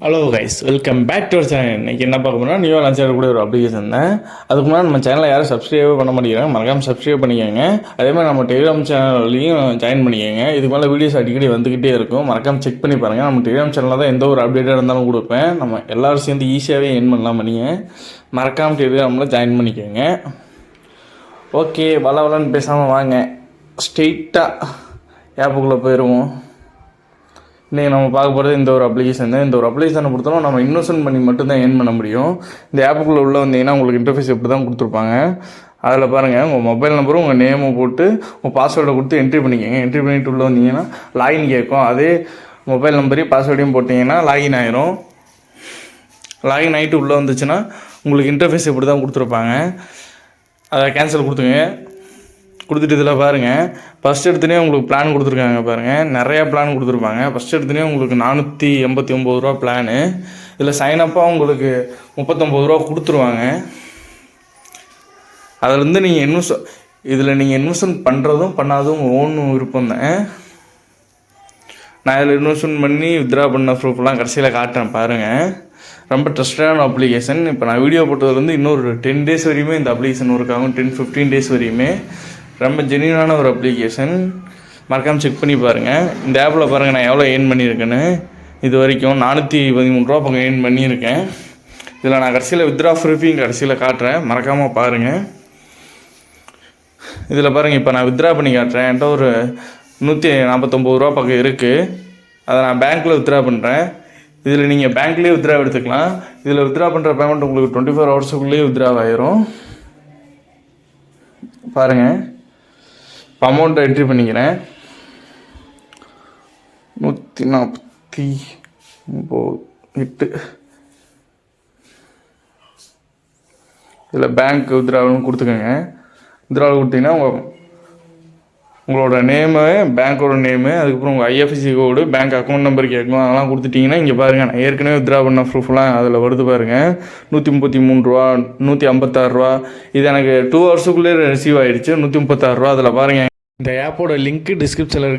Hello guys, welcome back to our channel. இன்றைக்கி என்ன பார்க்க போனால் நியூ லான்ச் கூட ஒரு அப்ளிகேஷன் தான். அதுக்கு முன்னாடி நம்ம சேனலில் யாரும் சப்ஸ்கிரைபே பண்ண மாட்டேங்கிறாங்க, மறக்காமல் சப்ஸ்கிரைப் பண்ணிக்கோங்க. அதே மாதிரி நம்ம டெலிகிராம் சேனல்லையும் ஜாயின் பண்ணிக்கோங்க. இதுக்கு மேலே வீடியோஸ் அடிக்கடி வந்துக்கிட்டே இருக்கும், மறக்காமல் செக் பண்ணி பாருங்கள். நம்ம டெலிகிராம் சேனலில் தான் எந்த ஒரு அப்டேட்டாக இருந்தாலும் கொடுப்பேன். நம்ம எல்லோரும் சேர்ந்து ஈஸியாகவே எர்ன் பண்ணலாம் பண்ணிங்க. மறக்காமல் டெலிகிராமில் ஜாயின் பண்ணிக்கோங்க. ஓகே, வளன்னு பேசாமல் வாங்க, ஸ்ட்ரெயிட்டாக ஆப்புக்குள்ளே போயிடுவோம். இன்றைக்கி நம்ம பார்க்க போகிறது இந்த ஒரு அப்ளிகேஷன் தான். இந்த ஒரு அப்ளிகேஷனை பொறுத்தவரை நம்ம இன்வெஸ்ட்மெண்ட் பண்ணி மட்டும்தான் ஏர்ன் பண்ண முடியும். இந்த ஆப்புக்குள்ளே உள்ள வந்தீங்கன்னா உங்களுக்கு இன்டர்ஃபேஸ் எப்படி தான் கொடுத்துருப்பாங்க. அதில் பாருங்கள், உங்கள் மொபைல் நம்பரும் உங்கள் நேமை போட்டு உங்கள் பாஸ்வேர்டை கொடுத்து என்ட்ரி பண்ணிக்கோங்க. என்ட்ரி பண்ணிட்டு உள்ளே வந்தீங்கன்னா லாகின் கேட்கும். அதே மொபைல் நம்பரையும் பாஸ்வேர்டையும் போட்டிங்கன்னா லாகின் ஆயிரும். லாகின் ஆகிட்டு உள்ளே வந்துச்சுன்னா உங்களுக்கு இன்டர்ஃபேஸ் எப்படி தான் கொடுத்துருப்பாங்க. அதை கேன்சல் கொடுத்துட்டு இதில் பாருங்கள், ஃபஸ்ட் எடுத்துனே உங்களுக்கு பிளான் கொடுத்துருக்காங்க. பாருங்கள், நிறையா பிளான் கொடுத்துருப்பாங்க. ஃபஸ்ட் எடுத்துனே உங்களுக்கு 489 ரூபா பிளானு. இதில் சைனப்பாக உங்களுக்கு 39 ரூபா கொடுத்துருவாங்க. அதில் நீங்கள் இதில் நீங்கள் இன்வெஸ்ட்மெண்ட் பண்ணுறதும் பண்ணாததும் உங்கள் ஓன் விருப்பம் தான். நான் இதில் இன்வெஸ்ட்மெண்ட் பண்ணி வித்ட்ரா பண்ண ப்ரூஃப்லாம் கடைசியில் காட்டுறேன் பாருங்கள். ரொம்ப ட்ரஸ்டடான அப்ளிகேஷன். இப்போ நான் வீடியோ போட்டதுலேருந்து இன்னொரு 10 டேஸ் வரையுமே இந்த அப்ளிகேஷன் ஒர்க் ஆகும். 10-15 டேஸ் வரையுமே ரொம்ப ஜென்யூனான ஒரு அப்ளிகேஷன். மறக்காமல் செக் பண்ணி பாருங்கள். இந்த ஆப்பில் பாருங்கள் நான் எவ்வளோ ஏர்ன் பண்ணியிருக்கேன்னு. இது வரைக்கும் 413 ரூபா பக்கம் ஏர்ன் பண்ணியிருக்கேன். இதில் நான் கடைசியில் வித்ட்ரா ப்ரூஃபையும் கடைசியில் காட்டுறேன், மறக்காமல் பாருங்கள். இதில் பாருங்கள், இப்போ நான் வித்ட்ரா பண்ணி காட்டுறேன். என்கிட்ட ஒரு 149 ரூபா பக்கம் இருக்குது. அதை நான் பேங்க்கில் வித்ட்ரா பண்ணுறேன். இதில் நீங்கள் பேங்க்லேயே வித்ட்ரா எடுத்துக்கலாம். இதில் வித்ட்ரா பண்ணுற பேமெண்ட் உங்களுக்கு 24 ஹவர்ஸுக்குள்ளேயே வித்ட்ரா ஆயிரும். பாருங்கள், இப்போ அமௌண்ட்டை என்ட்ரி பண்ணிக்கிறேன். 148. இதில் பேங்க் வித்ட்ராவல்னு கொடுத்துக்கோங்க. வித்ட்ராவல் கொடுத்தீங்கன்னா உங்களோட நேமு, பேங்க்கோட நேமு, அதுக்கப்புறம் உங்கள் ஐஎஃப்எஸ்சி கோடு, பேங்க் அக்கௌண்ட் நம்பர் கேட்கும். அதெல்லாம் கொடுத்துட்டிங்கன்னா இங்கே பாருங்கள், நான் ஏற்கனவே வித்ட்ரா பண்ண ப்ரூஃப்லாம் அதில் வருது பாருங்கள். 133 ரூபா, 156 ரூபா. இது எனக்கு 2 ஹவர்ஸுக்குள்ளே ரிசீவ் ஆகிடுச்சு. 136 ரூபா. அதில் பாருங்கள், இந்த ஆப்போட லிங்க்கு டிஸ்கிரிப்ஷனில் இருக்குது.